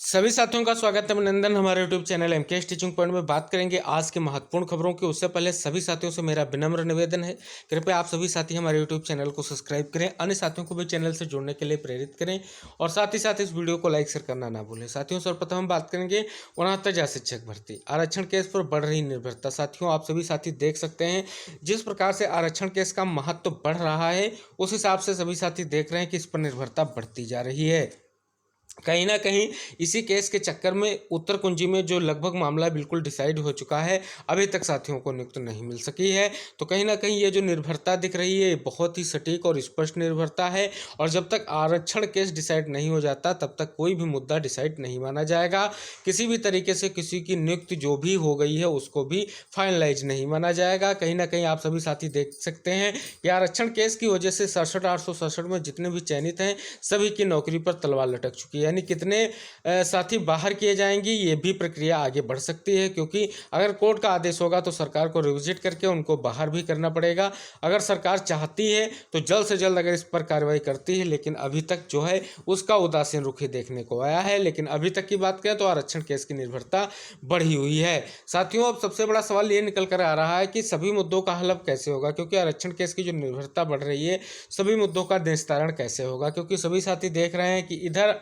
सभी साथियों का स्वागत है अभिनंदन हमारे यूट्यूब चैनल एम के टीचिंग पॉइंट में। बात करेंगे आज के महत्वपूर्ण खबरों की। उससे पहले सभी साथियों से मेरा विनम्र निवेदन है, कृपया आप सभी साथी हमारे यूट्यूब चैनल को सब्सक्राइब करें, अन्य साथियों को भी चैनल से जुड़ने के लिए प्रेरित करें और साथ ही साथ इस वीडियो को लाइक शेयर करना ना भूलें। साथियों, सर्वप्रथम हम बात करेंगे 69 शिक्षक भर्ती आरक्षण केस पर बढ़ रही निर्भरता। साथियों, आप सभी साथी देख सकते हैं जिस प्रकार से आरक्षण केस का महत्व बढ़ रहा है, उस हिसाब से सभी साथी देख रहे हैं कि इस पर निर्भरता बढ़ती जा रही है। कहीं ना कहीं इसी केस के चक्कर में उत्तर कुंजी में जो लगभग मामला बिल्कुल डिसाइड हो चुका है, अभी तक साथियों को नियुक्ति नहीं मिल सकी है। तो कहीं ना कहीं ये जो निर्भरता दिख रही है, ये बहुत ही सटीक और स्पष्ट निर्भरता है। और जब तक आरक्षण केस डिसाइड नहीं हो जाता, तब तक कोई भी मुद्दा डिसाइड नहीं माना जाएगा। किसी भी तरीके से किसी की नियुक्ति जो भी हो गई है उसको भी फाइनलाइज नहीं माना जाएगा। कहीं ना कहीं आप सभी साथी देख सकते हैं कि आरक्षण केस की वजह से 67,867 में जितने भी चयनित हैं, सभी की नौकरी पर तलवार लटक चुकी है। यानी कितने साथी बाहर किए जाएंगे, ये भी प्रक्रिया आगे बढ़ सकती है, क्योंकि अगर कोर्ट का आदेश होगा तो सरकार को रिविजिट करके उनको बाहर भी करना पड़ेगा। अगर सरकार चाहती है तो जल्द से जल्द अगर इस पर कार्रवाई करती है, लेकिन अभी तक जो है उसका उदासीन रुख ही देखने को आया है। लेकिन अभी तक की बात करें तो आरक्षण केस की निर्भरता बढ़ी हुई है। साथियों, अब सबसे बड़ा सवाल ये निकल कर आ रहा है कि सभी मुद्दों का हल अब कैसे होगा, क्योंकि आरक्षण केस की जो निर्भरता बढ़ रही है, सभी मुद्दों का निस्तारण कैसे होगा। क्योंकि सभी साथी देख रहे हैं कि इधर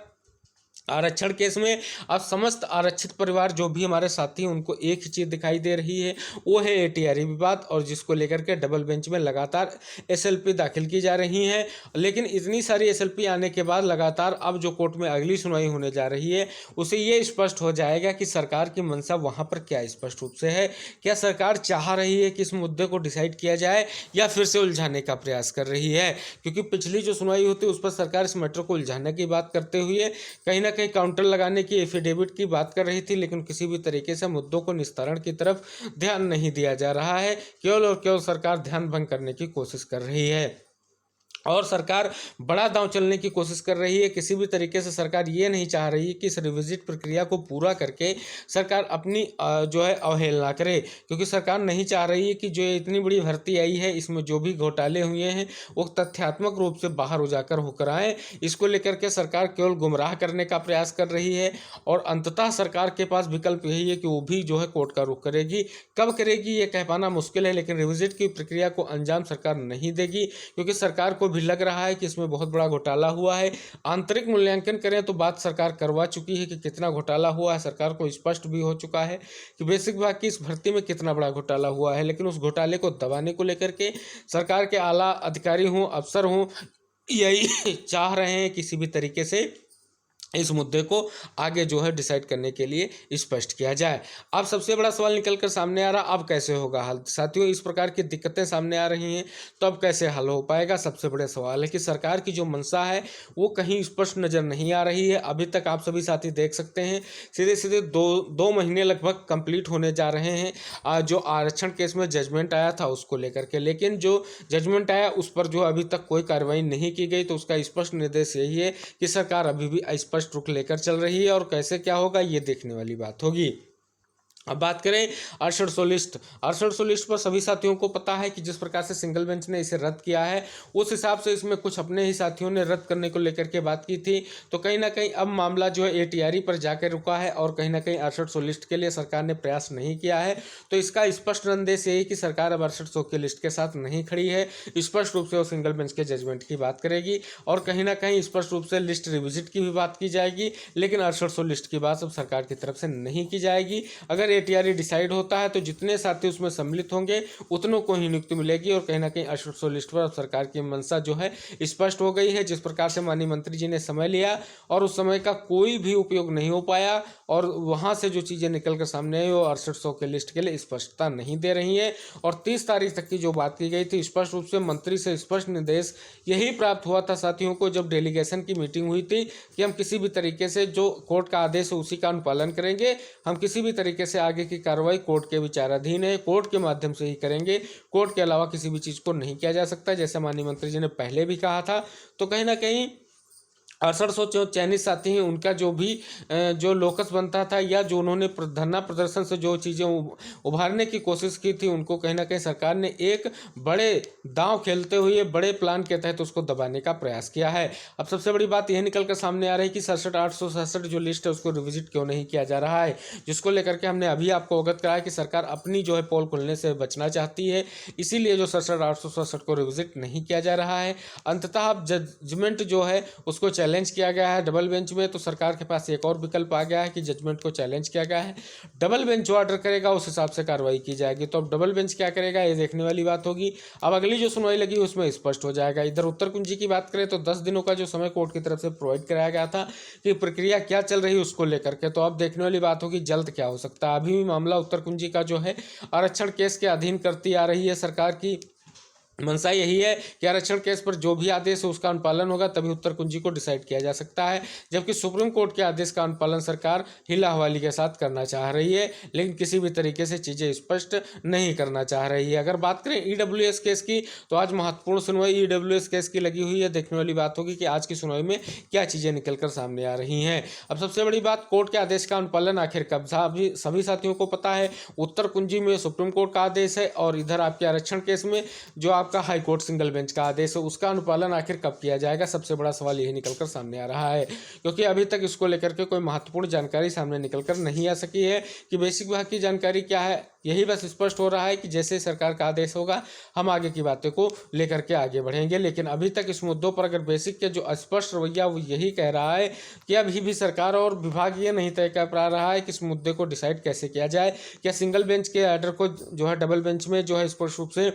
आरक्षण केस में अब समस्त आरक्षित परिवार जो भी हमारे साथी हैं, उनको एक ही चीज़ दिखाई दे रही है, वो है एटीआरई विवाद, और जिसको लेकर के डबल बेंच में लगातार एसएलपी दाखिल की जा रही हैं। लेकिन इतनी सारी एसएलपी आने के बाद लगातार अब जो कोर्ट में अगली सुनवाई होने जा रही है, उसे ये स्पष्ट हो जाएगा कि सरकार की मंशा वहाँ पर क्या स्पष्ट रूप से है। क्या सरकार चाह रही है कि इस मुद्दे को डिसाइड किया जाए, या फिर से उलझाने का प्रयास कर रही है। क्योंकि पिछली जो सुनवाई होती है उस पर सरकार इस मैटर को उलझाने की बात करते हुए कहीं ना कहीं काउंटर लगाने की, एफिडेविट की बात कर रही थी, लेकिन किसी भी तरीके से मुद्दों को निस्तारण की तरफ ध्यान नहीं दिया जा रहा है। केवल और केवल सरकार ध्यान भंग करने की कोशिश कर रही है और सरकार बड़ा दांव चलने की कोशिश कर रही है। किसी भी तरीके से सरकार ये नहीं चाह रही है कि इस रिविजिट प्रक्रिया को पूरा करके सरकार अपनी जो है अवहेलना करे, क्योंकि सरकार नहीं चाह रही है कि जो इतनी बड़ी भर्ती आई है, इसमें जो भी घोटाले हुए हैं वो तथ्यात्मक रूप से बाहर उजागर होकर आए। इसको लेकर के सरकार केवल गुमराह करने का प्रयास कर रही है और अंततः सरकार के पास विकल्प यही है कि वो भी जो है कोर्ट का रुख करेगी। कब करेगी ये कह पाना मुश्किल है, लेकिन रिविजिट की प्रक्रिया को अंजाम सरकार नहीं देगी, क्योंकि सरकार को भी लग रहा है कि इसमें बहुत बड़ा घोटाला हुआ है। आंतरिक मूल्यांकन करें तो बात सरकार करवा चुकी है कि कितना घोटाला हुआ है। सरकार को स्पष्ट भी हो चुका है कि बेसिक विभाग की इस भर्ती में कितना बड़ा घोटाला हुआ है, लेकिन उस घोटाले को दबाने को लेकर के सरकार के आला अधिकारी हों, अफसर हों, यही चाह रहे हैं किसी भी तरीके से इस मुद्दे को आगे जो है डिसाइड करने के लिए स्पष्ट किया जाए। अब सबसे बड़ा सवाल निकल कर सामने आ रहा, अब कैसे होगा हल। साथियों, इस प्रकार की दिक्कतें सामने आ रही हैं, तो अब कैसे हल हो पाएगा। सबसे बड़ा सवाल है कि सरकार की जो मंशा है वो कहीं स्पष्ट नज़र नहीं आ रही है। अभी तक आप सभी साथी देख सकते हैं सीधे सीधे दो महीने लगभग कंप्लीट होने जा रहे हैं जो आरक्षण केस में जजमेंट आया था उसको लेकर के, लेकिन जो जजमेंट आया उस पर जो अभी तक कोई कार्रवाई नहीं की गई। तो उसका स्पष्ट निर्देश यही है कि सरकार अभी भी स्पष्ट रुख लेकर चल रही है, और कैसे क्या होगा ये देखने वाली बात होगी। अब बात करें 6800 लिस्ट। 6800 लिस्ट पर सभी साथियों को पता है कि जिस प्रकार से सिंगल बेंच ने इसे रद्द किया है, उस हिसाब से इसमें कुछ अपने ही साथियों ने रद्द करने को लेकर के बात की थी। तो कहीं ना कहीं अब मामला जो है एटीआरई पर जाकर रुका है, और कहीं ना कहीं 6800 लिस्ट के लिए सरकार ने प्रयास नहीं किया है। तो इसका स्पष्ट संदेश यही कि सरकार अब 6800 की लिस्ट के साथ नहीं खड़ी है। स्पष्ट रूप से वो सिंगल बेंच के जजमेंट की बात करेगी, और कहीं ना कहीं स्पष्ट रूप से लिस्ट रिविजिट की भी बात की जाएगी, लेकिन 6800 लिस्ट की बात अब सरकार की तरफ से नहीं की जाएगी। अगर एटीआरई डिसाइड होता है तो जितने साथी उसमें सम्मिलित होंगे उतनों को ही नियुक्ति मिलेगी, और कहीं ना कहीं 6800 लिस्ट पर सरकार की मंशा जो है स्पष्ट हो गई है। जिस प्रकार से माननीय मंत्री जी ने समय लिया और उस समय का कोई भी उपयोग नहीं हो पाया, और वहां से जो चीज़ें निकल कर सामने आई वो 6800 के लिस्ट के लिए स्पष्टता नहीं दे रही है। और 30 तारीख तक की जो बात की गई थी, स्पष्ट रूप से मंत्री से स्पष्ट निर्देश यही प्राप्त हुआ था साथियों को, जब डेलीगेशन की मीटिंग हुई थी, कि हम किसी भी तरीके से जो कोर्ट का आदेश है उसी का अनुपालन करेंगे। हम किसी भी तरीके से आगे की कार्रवाई कोर्ट के विचाराधीन है, कोर्ट के माध्यम से ही करेंगे। कोर्ट के अलावा किसी भी चीज़ को नहीं किया जा सकता, जैसे माननीय मंत्री जी ने पहले भी कहा था। तो कहीं ना कहीं 6800 जो चयनित साथी हैं उनका जो भी जो लोकस बनता था या जो उन्होंने धरना प्रदर्शन से जो चीज़ें उभारने की कोशिश की थी, उनको कहीं ना कहीं सरकार ने एक बड़े दांव खेलते हुए बड़े प्लान के तहत उसको दबाने का प्रयास किया है। अब सबसे बड़ी बात यह निकल कर सामने आ रही है कि 67,867 जो लिस्ट है उसको रिविजिट क्यों नहीं किया जा रहा है, जिसको लेकर के हमने अभी आपको अवगत कराया कि सरकार अपनी जो है पोल खुलने से बचना चाहती है, इसीलिए जो 67,867 को रिविजिट नहीं किया जा रहा है। अंततः अब जजमेंट जो है उसको चैलेंज किया गया है डबल बेंच में, तो सरकार के पास एक और विकल्प आ गया है कि जजमेंट को चैलेंज किया गया है, डबल बेंच जो ऑर्डर करेगा उस हिसाब से कार्रवाई की जाएगी। तो अब डबल बेंच क्या करेगा ये देखने वाली बात होगी। अब अगली जो सुनवाई लगी उसमें स्पष्ट हो जाएगा। इधर उत्तर कुंजी की बात करें तो 10 दिनों का जो समय कोर्ट की तरफ से प्रोवाइड कराया गया था कि प्रक्रिया क्या चल रही है उसको लेकर के, तो अब देखने वाली बात होगी जल्द क्या हो सकता है। अभी भी मामला उत्तर कुंजी का जो है आरक्षण केस के अधीन करती आ रही है सरकार की मंशा यही है कि आरक्षण केस पर जो भी आदेश है उसका अनुपालन होगा तभी उत्तर कुंजी को डिसाइड किया जा सकता है, जबकि सुप्रीम कोर्ट के आदेश का अनुपालन सरकार हिला हवाली के साथ करना चाह रही है, लेकिन किसी भी तरीके से चीज़ें स्पष्ट नहीं करना चाह रही है। अगर बात करें ईडब्ल्यूएस केस की तो आज महत्वपूर्ण सुनवाई ईडब्ल्यूएस केस की लगी हुई है। देखने वाली बात होगी कि आज की सुनवाई में क्या चीज़ें निकल कर सामने आ रही हैं। अब सबसे बड़ी बात, कोर्ट के आदेश का अनुपालन आखिर कब? सभी साथियों को पता है उत्तर कुंजी में सुप्रीम कोर्ट का आदेश है और इधर आपके आरक्षण केस में जो आपका हाई कोर्ट सिंगल बेंच का आदेश है, उसका अनुपालन आखिर कब किया जाएगा, सबसे बड़ा सवाल यही निकलकर सामने आ रहा है, क्योंकि अभी तक इसको लेकर के कोई महत्वपूर्ण जानकारी सामने निकलकर नहीं आ सकी है कि बेसिक विभाग की जानकारी क्या है। यही बस स्पष्ट हो रहा है कि जैसे सरकार का आदेश होगा हम आगे की बातें को लेकर के आगे बढ़ेंगे, लेकिन अभी तक इस मुद्दों पर अगर बेसिक के जो स्पष्ट रवैया वो यही कह रहा है कि अभी भी सरकार और विभाग ये नहीं तय कर पा रहा है कि इस मुद्दे को डिसाइड कैसे किया जाए, क्या सिंगल बेंच के ऑर्डर को जो है डबल बेंच में जो है स्पष्ट रूप से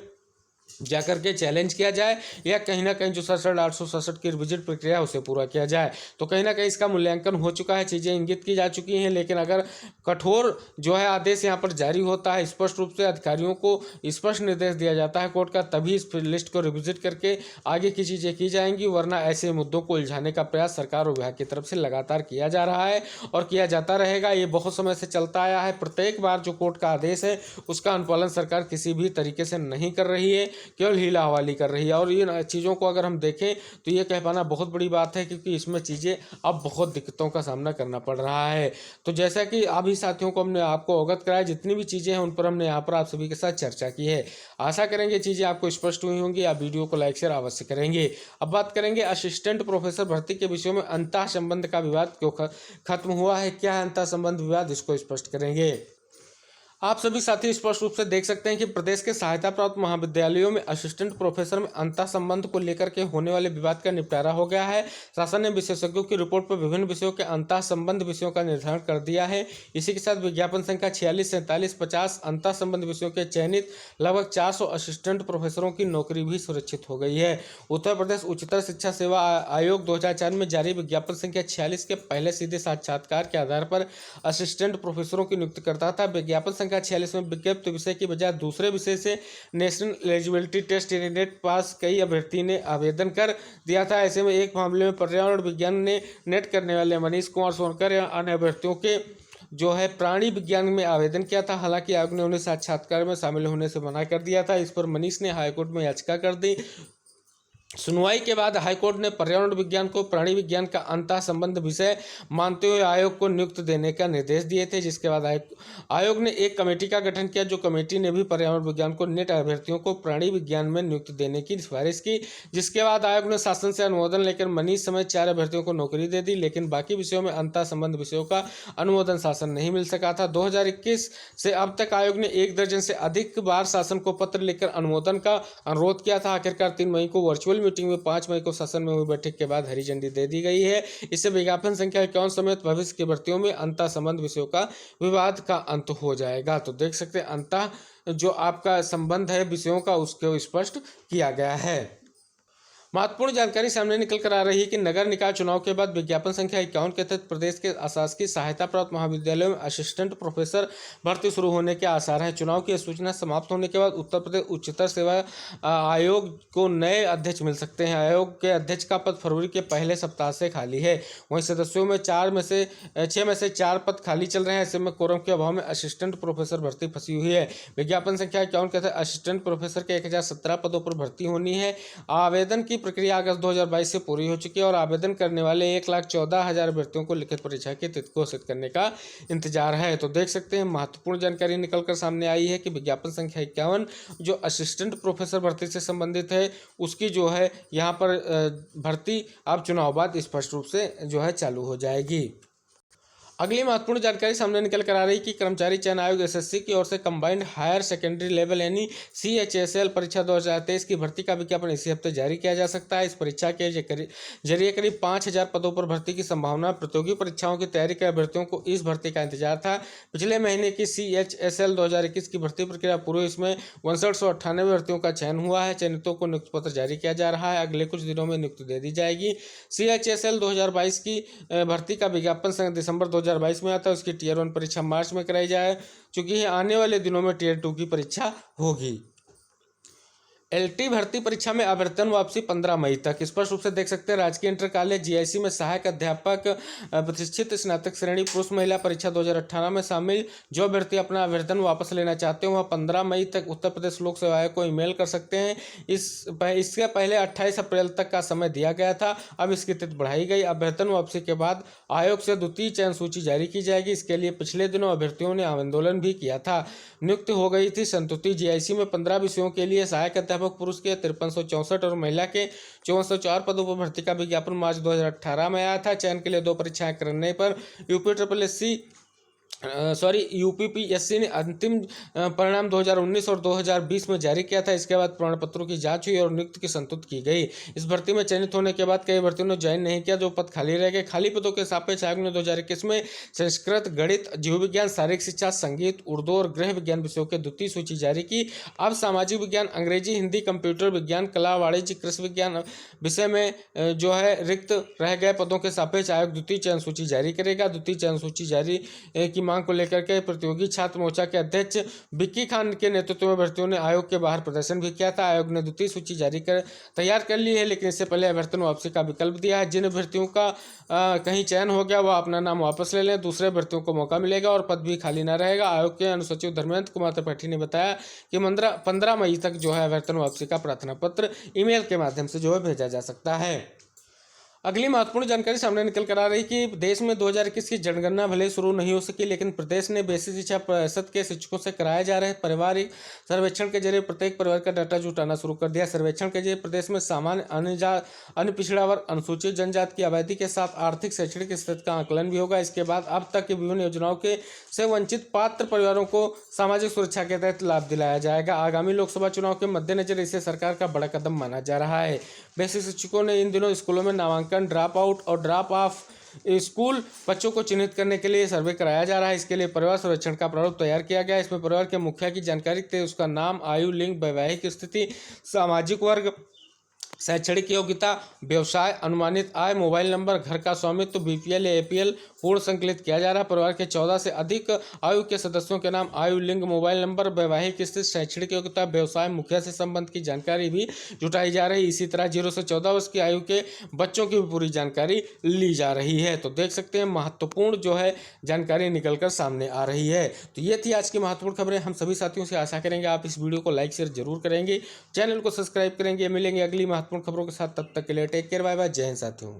जाकर के चैलेंज किया जाए या कहीं ना कहीं जो 67,867 की रिविजिट प्रक्रिया उसे पूरा किया जाए। तो कहीं ना कहीं इसका मूल्यांकन हो चुका है, चीज़ें इंगित की जा चुकी हैं, लेकिन अगर कठोर जो है आदेश यहाँ पर जारी होता है, स्पष्ट रूप से अधिकारियों को स्पष्ट निर्देश दिया जाता है कोर्ट का, तभी इस लिस्ट को रिविजिट करके आगे की चीज़ें की जाएंगी, वरना ऐसे मुद्दों को उलझाने का प्रयास सरकार और विभाग की तरफ से लगातार किया जा रहा है और किया जाता रहेगा। ये बहुत समय से चलता आया है। प्रत्येक बार जो कोर्ट का आदेश है उसका अनुपालन सरकार किसी भी तरीके से नहीं कर रही है, केवल हीला हवाली कर रही है। और इन चीज़ों को अगर हम देखें तो ये कह पाना बहुत बड़ी बात है, क्योंकि इसमें चीज़ें अब बहुत दिक्कतों का सामना करना पड़ रहा है। तो जैसा कि अभी साथियों को हमने आपको अवगत कराया, जितनी भी चीज़ें हैं उन पर हमने यहाँ पर आप सभी के साथ चर्चा की है। आशा करेंगे चीज़ें आपको स्पष्ट हुई होंगी। आप वीडियो को लाइक शेयर अवश्य करेंगे। अब बात करेंगे असिस्टेंट प्रोफेसर भर्ती के विषयों में अंतः संबंध का विवाद क्यों खत्म हुआ है, क्या है अंतः संबंध विवाद, इसको स्पष्ट करेंगे। आप सभी साथी स्पष्ट रूप से देख सकते हैं कि प्रदेश के सहायता प्राप्त महाविद्यालयों में असिस्टेंट प्रोफेसर में अंतः संबंध को लेकर के होने वाले विवाद का निपटारा हो गया है। शासन ने विशेषज्ञों की रिपोर्ट पर विभिन्न विषयों के अंतः संबंध विषयों का निर्धारण कर दिया है। इसी के साथ विज्ञापन संख्या 46, 47, 50 अंतः संबंध विषयों के चयनित लगभग 400 असिस्टेंट प्रोफेसरों की नौकरी भी सुरक्षित हो गई है। उत्तर प्रदेश उच्चतर शिक्षा सेवा आयोग 2004 में जारी विज्ञापन संख्या 46 के पहले सीधे साक्षात्कार के आधार पर असिस्टेंट प्रोफेसरों की नियुक्ति करता था। विज्ञापन संख्या 46 में विज्ञप्त विषय की बजाय दूसरे विषय से नेशनल एलिजिबिलिटी टेस्ट यानी नेट पास कई अभ्यर्थी ने आवेदन कर दिया था। ऐसे में एक मामले में पर्यावरण विज्ञान ने नेट करने वाले मनीष कुमार सोनकर या अन्य अभ्यर्थियों के जो है प्राणी विज्ञान में आवेदन किया था। हालांकि आयोग ने उन्हें साक्षात्कार में शामिल होने से मना कर दिया था। इस पर मनीष ने हाईकोर्ट में याचिका कर दी। सुनवाई के बाद हाईकोर्ट ने पर्यावरण विज्ञान को प्राणी विज्ञान का अंतः संबंध विषय मानते हुए आयोग को नियुक्त देने का निर्देश दिए थे, जिसके बाद आयोग ने एक कमेटी का गठन किया। जो कमेटी ने भी पर्यावरण विज्ञान को नेट अभ्यर्थियों को प्राणी विज्ञान में नियुक्त देने की सिफारिश की, जिसके बाद आयोग ने शासन से अनुमोदन लेकर मनीष समेत 4 अभ्यर्थियों को नौकरी दे दी, लेकिन बाकी विषयों में अंतः संबंध विषयों का अनुमोदन शासन नहीं मिल सका था। 2021 से अब तक आयोग ने 1 दर्जन से अधिक बार शासन को पत्र लिखकर अनुमोदन का अनुरोध किया था। आखिरकार 3 मई को वर्चुअल मीटिंग में 5 मई को शासन में हुई बैठक के बाद हरी झंडी दे दी गई है। इससे विज्ञापन संख्या 51 समेत भविष्य की भर्तियों में अंतः संबंध विषयों का विवाद का अंत हो जाएगा। तो देख सकते हैं अंतः जो आपका संबंध है विषयों का उसको स्पष्ट किया गया है। महत्वपूर्ण जानकारी सामने निकल कर आ रही है कि नगर निकाय चुनाव के बाद विज्ञापन संख्या 51 के तहत प्रदेश के अशासकीय सहायता प्राप्त महाविद्यालयों में असिस्टेंट प्रोफेसर भर्ती शुरू होने के आसार हैं। चुनाव की सूचना समाप्त होने के बाद उत्तर प्रदेश उच्चतर सेवा आयोग को नए अध्यक्ष मिल सकते हैं। आयोग के अध्यक्ष का पद फरवरी के पहले सप्ताह से खाली है। वहीं सदस्यों में 6 में से 4 पद खाली चल रहे हैं। ऐसे में कोरम के अभाव में असिस्टेंट प्रोफेसर भर्ती फंसी हुई है। विज्ञापन संख्या 51 के तहत असिस्टेंट प्रोफेसर के 1017 पदों पर भर्ती होनी है। आवेदन की प्रक्रिया अगस्त 2022 से पूरी हो चुकी है और आवेदन करने वाले 1,14,000 अभ्यर्थियों को लिखित परीक्षा की तिथि घोषित करने का इंतजार है। तो देख सकते हैं महत्वपूर्ण जानकारी निकलकर सामने आई है कि विज्ञापन संख्या 51 जो असिस्टेंट प्रोफेसर भर्ती से संबंधित है, उसकी जो है यहाँ पर भर्ती अब चुनाव बाद स्पष्ट रूप से जो है चालू हो जाएगी। अगली महत्वपूर्ण जानकारी सामने निकल कर आ रही कि कर्मचारी चयन आयोग एसएससी की ओर से कंबाइंड हायर सेकेंडरी लेवल यानी सीएचएसएल परीक्षा 2023 की भर्ती का विज्ञापन इसी हफ्ते जारी किया जा सकता है। इस परीक्षा के जरिए करीब 5,000 पदों पर भर्ती की संभावना। प्रतियोगी परीक्षाओं की तैयारी कर अभ्यर्थियों को इस भर्ती का इंतजार था। पिछले महीने की सीएचएसएल 2021 की भर्ती प्रक्रिया पूरी, इसमें 6198 भर्तियों का चयन हुआ है। चयनितों को नियुक्ति पत्र जारी किया जा रहा है, अगले कुछ दिनों में नियुक्ति दे दी जाएगी। सीएचएसएल 2022 की भर्ती का विज्ञापन दिसंबर 2022 में आता है। उसकी टीयर 1 परीक्षा मार्च में कराई जाए, चूंकि आने वाले दिनों में टीयर 2 की परीक्षा होगी। एलटी भर्ती परीक्षा में आवर्तन वापसी 15 मई तक। स्पष्ट रूप से देख सकते हैं राजकीय इंटर कॉलेज जीआईसी में सहायक अध्यापक प्रतिष्ठित स्नातक श्रेणी पुरुष महिला परीक्षा 2018 में शामिल जो अभ्यर्थी अपना आवेदन वापस लेना चाहते हैं वह 15 मई तक उत्तर प्रदेश लोक सेवा आयोग को ईमेल कर सकते हैं। इसके पहले 28 अप्रैल तक का समय दिया गया था, अब इसकी तिथि बढ़ाई गई। अभ्यर्थन वापसी के बाद आयोग से द्वितीय चयन सूची जारी की जाएगी। इसके लिए पिछले दिनों अभ्यर्थियों ने आंदोलन भी किया था। नियुक्ति हो गई थी संतुति जीआईसी में 15 विषयों के लिए सहायक अध्यापक पुरुष के 5364 और महिला के 5404 पदों पर भर्ती का विज्ञापन मार्च 2018 में आया था। चयन के लिए 2 परीक्षाएं करने पर यूपीपीएससी ने अंतिम परिणाम 2019 और 2020 में जारी किया था। इसके बाद प्रमाण पत्रों की जांच हुई और नियुक्ति की संतुष्टि की गई। इस भर्ती में चयनित होने के बाद कई भर्तियों ने ज्वाइन नहीं किया, जो पद खाली रह गए। खाली पदों के सापेक्ष आयोग ने 2021 में संस्कृत, गणित, जीव विज्ञान, शारीरिक शिक्षा, संगीत, उर्दू और गृह विज्ञान विषयों की द्वितीय सूची जारी की। अब सामाजिक विज्ञान, अंग्रेजी, हिंदी, कंप्यूटर विज्ञान, कला, वाणिज्य, कृषि विज्ञान विषय में जो है रिक्त रह गए पदों के सापेक्ष आयोग द्वितीय चयन सूची जारी करेगा। द्वितीय चयन सूची जारी की मांग को लेकर के प्रतियोगी छात्र मोर्चा के अध्यक्ष विक्की खान के नेतृत्व में भर्तियों ने आयोग के बाहर प्रदर्शन भी किया था। आयोग ने द्वितीय सूची तैयार कर ली है, लेकिन इससे पहले अभ्यर्थन वापसी का विकल्प दिया है। जिन अभ्यर्थियों का कहीं चयन हो गया वह अपना नाम वापस ले लें, दूसरे अभ्यर्थियों को मौका मिलेगा और पद भी खाली न रहेगा। आयोग के अनुसचिव धर्मेंद्र कुमार त्रिपाठी ने बताया कि 15 मई तक जो है अभ्यर्थन वापसी का प्रार्थना पत्र ईमेल के माध्यम से जो है भेजा जा सकता है। अगली महत्वपूर्ण जानकारी सामने निकल कर आ रही कि देश में 2021 की जनगणना भले शुरू नहीं हो सकी, लेकिन प्रदेश ने बेसिक शिक्षा परिषद के शिक्षकों से कराए जा रहे पारिवारिक सर्वेक्षण के जरिए प्रत्येक परिवार का डाटा जुटाना शुरू कर दिया। सर्वेक्षण के जरिए प्रदेश में सामान्य, अन्य पिछड़ा वर्ग, अनुसूचित जनजाति की आबादी के साथ आर्थिक शैक्षणिक स्थिति का आकलन भी होगा। इसके बाद अब तक की विभिन्न योजनाओं से वंचित पात्र परिवारों को सामाजिक सुरक्षा के तहत लाभ दिलाया जाएगा। आगामी लोकसभा चुनाव के मद्देनजर इसे सरकार का बड़ा कदम माना जा रहा है। बेसिक शिक्षकों ने इन दिनों स्कूलों में नामांकन, ड्रॉप आउट और ड्रॉप ऑफ स्कूल बच्चों को चिन्हित करने के लिए सर्वे कराया जा रहा है। इसके लिए परिवार सर्वेक्षण का प्रारूप तैयार किया गया है। इसमें परिवार के मुखिया की जानकारी, उसका नाम, आयु, लिंग, वैवाहिक स्थिति, सामाजिक वर्ग, शैक्षणिक योग्यता, व्यवसाय, अनुमानित आय, मोबाइल नंबर, घर का स्वामित्व, बीपीएल या एपीएल पूर्ण संकलित किया जा रहा है। परिवार के 14 से अधिक आयु के सदस्यों के नाम, आयु, लिंग, मोबाइल नंबर, वैवाहिक स्थिति, शैक्षणिक योग्यता, व्यवसाय, मुखिया से संबंध की जानकारी भी जुटाई जा रही है। इसी तरह 0 से 14 वर्ष की आयु के बच्चों की भी पूरी जानकारी ली जा रही है। तो देख सकते हैं महत्वपूर्ण जो है जानकारी निकलकर सामने आ रही है। तो ये थी आज की महत्वपूर्ण खबरें। हम सभी साथियों से आशा करेंगे आप इस वीडियो को लाइक शेयर जरूर करेंगे, चैनल को सब्सक्राइब करेंगे। मिलेंगे अगली महत्वपूर्ण खबरों के साथ, तब तक के लिए टेक केयर, बाय बाय, जय हिंद साथियों।